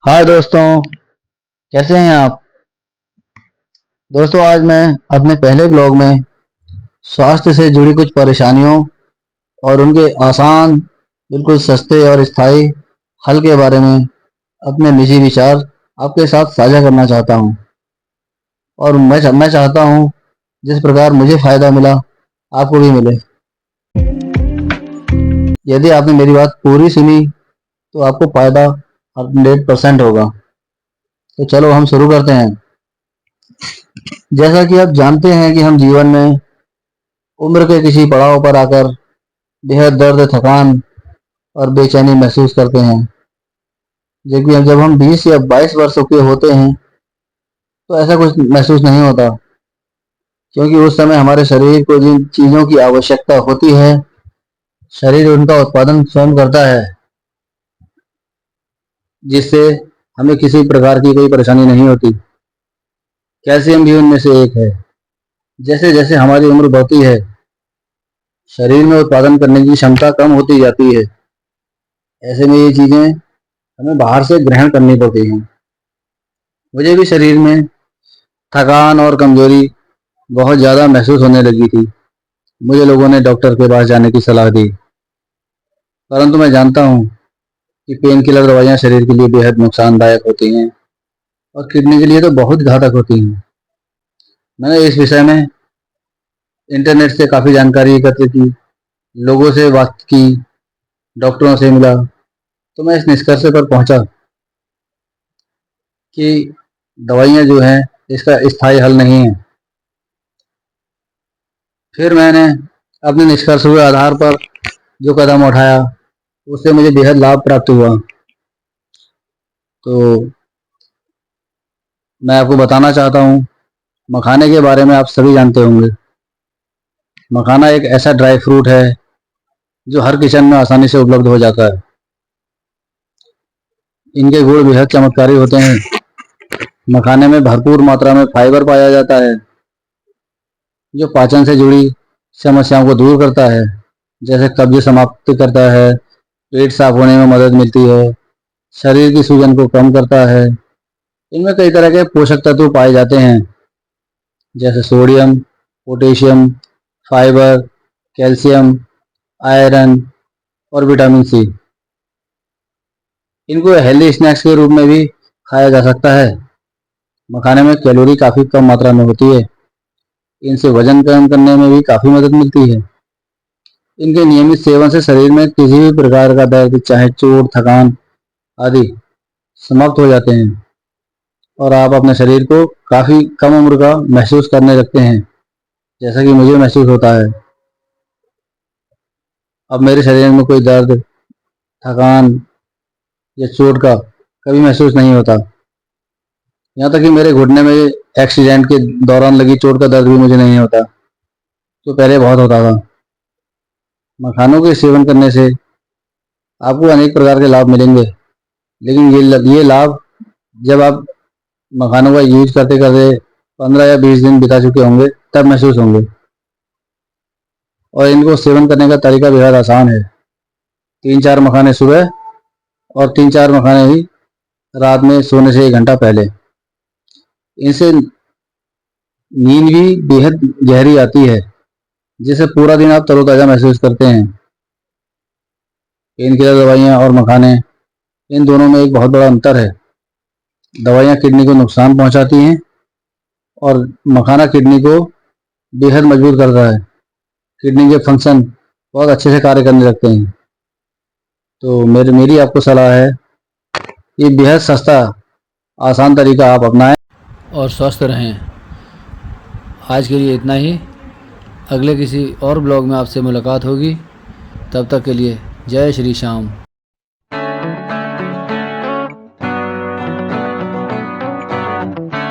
हाय दोस्तों, कैसे हैं आप। दोस्तों, आज मैं अपने पहले ब्लॉग में स्वास्थ्य से जुड़ी कुछ परेशानियों और उनके आसान, बिल्कुल सस्ते और स्थायी हल के बारे में अपने निजी विचार आपके साथ साझा करना चाहता हूं। और मैं चाहता हूं जिस प्रकार मुझे फ़ायदा मिला, आपको भी मिले। यदि आपने मेरी बात पूरी सुनी तो आपको फ़ायदा 100% होगा। तो चलो हम शुरू करते हैं। जैसा कि आप जानते हैं कि हम जीवन में उम्र के किसी पड़ाव पर आकर बेहद दर्द, थकान और बेचैनी महसूस करते हैं। जबकि जब हम 20 या 22 वर्षों के होते हैं तो ऐसा कुछ महसूस नहीं होता, क्योंकि उस समय हमारे शरीर को जिन चीज़ों की आवश्यकता होती है, शरीर उनका उत्पादन स्वयं करता है, जिससे हमें किसी प्रकार की कोई परेशानी नहीं होती। कैल्शियम भी उनमें से एक है। जैसे जैसे हमारी उम्र बढ़ती है, शरीर में उत्पादन करने की क्षमता कम होती जाती है। ऐसे में ये चीज़ें हमें बाहर से ग्रहण करनी पड़ती हैं। मुझे भी शरीर में थकान और कमजोरी बहुत ज़्यादा महसूस होने लगी थी। मुझे लोगों ने डॉक्टर के पास जाने की सलाह दी, परंतु मैं जानता हूँ कि पेन किलर दवाइयाँ शरीर के लिए बेहद नुकसानदायक होती हैं और किडनी के लिए तो बहुत घातक होती हैं। मैंने इस विषय में इंटरनेट से काफ़ी जानकारी एकत्र की, लोगों से बात की, डॉक्टरों से मिला, तो मैं इस निष्कर्ष पर पहुंचा कि दवाइयाँ जो हैं इसका स्थायी हल नहीं है। फिर मैंने अपने निष्कर्ष के आधार पर जो कदम उठाया, उससे मुझे बेहद लाभ प्राप्त हुआ। तो मैं आपको बताना चाहता हूँ, मखाने के बारे में आप सभी जानते होंगे। मखाना एक ऐसा ड्राई फ्रूट है जो हर किचन में आसानी से उपलब्ध हो जाता है। इनके गुण बेहद चमत्कारी होते हैं। मखाने में भरपूर मात्रा में फाइबर पाया जाता है, जो पाचन से जुड़ी समस्याओं को दूर करता है, जैसे कब्ज समाप्त करता है, पेट साफ होने में मदद मिलती है, शरीर की सूजन को कम करता है। इनमें कई तरह के पोषक तत्व पाए जाते हैं, जैसे sodium, potassium, fibre, calcium, iron और विटामिन सी। इनको हेल्दी स्नैक्स के रूप में भी खाया जा सकता है। मखाने में कैलोरी काफ़ी कम मात्रा में होती है। इनसे वजन कम करने में भी काफ़ी मदद मिलती है। इनके नियमित सेवन से शरीर में किसी भी प्रकार का दर्द, चाहे चोट, थकान आदि, समाप्त हो जाते हैं और आप अपने शरीर को काफ़ी कम उम्र का महसूस करने लगते हैं, जैसा कि मुझे महसूस होता है। अब मेरे शरीर में कोई दर्द, थकान या चोट का कभी महसूस नहीं होता। यहाँ तक कि मेरे घुटने में एक्सीडेंट के दौरान लगी चोट का दर्द भी मुझे नहीं होता, जो पहले बहुत होता था। मखानों के सेवन करने से आपको अनेक प्रकार के लाभ मिलेंगे, लेकिन ये लाभ जब आप मखानों का यूज करते करते 15 या 20 दिन बिता चुके होंगे, तब महसूस होंगे। और इनको सेवन करने का तरीका बेहद आसान है। 3-4 मखाने सुबह और 3-4 मखाने ही रात में सोने से 1 घंटा पहले। इनसे नींद भी बेहद गहरी आती है, जिससे पूरा दिन आप तरोताज़ा महसूस करते हैं। पेन किलर दवाइयाँ और मखाने, इन दोनों में एक बहुत बड़ा अंतर है। दवाइयाँ किडनी को नुकसान पहुंचाती हैं और मखाना किडनी को बेहद मजबूत करता है। किडनी के फंक्शन बहुत अच्छे से कार्य करने लगते हैं। तो मेरी आपको सलाह है, ये बेहद सस्ता, आसान तरीका आप अपनाएं और स्वस्थ रहें। आज के लिए इतना ही। अगले किसी और ब्लॉग में आपसे मुलाकात होगी। तब तक के लिए जय श्री श्याम।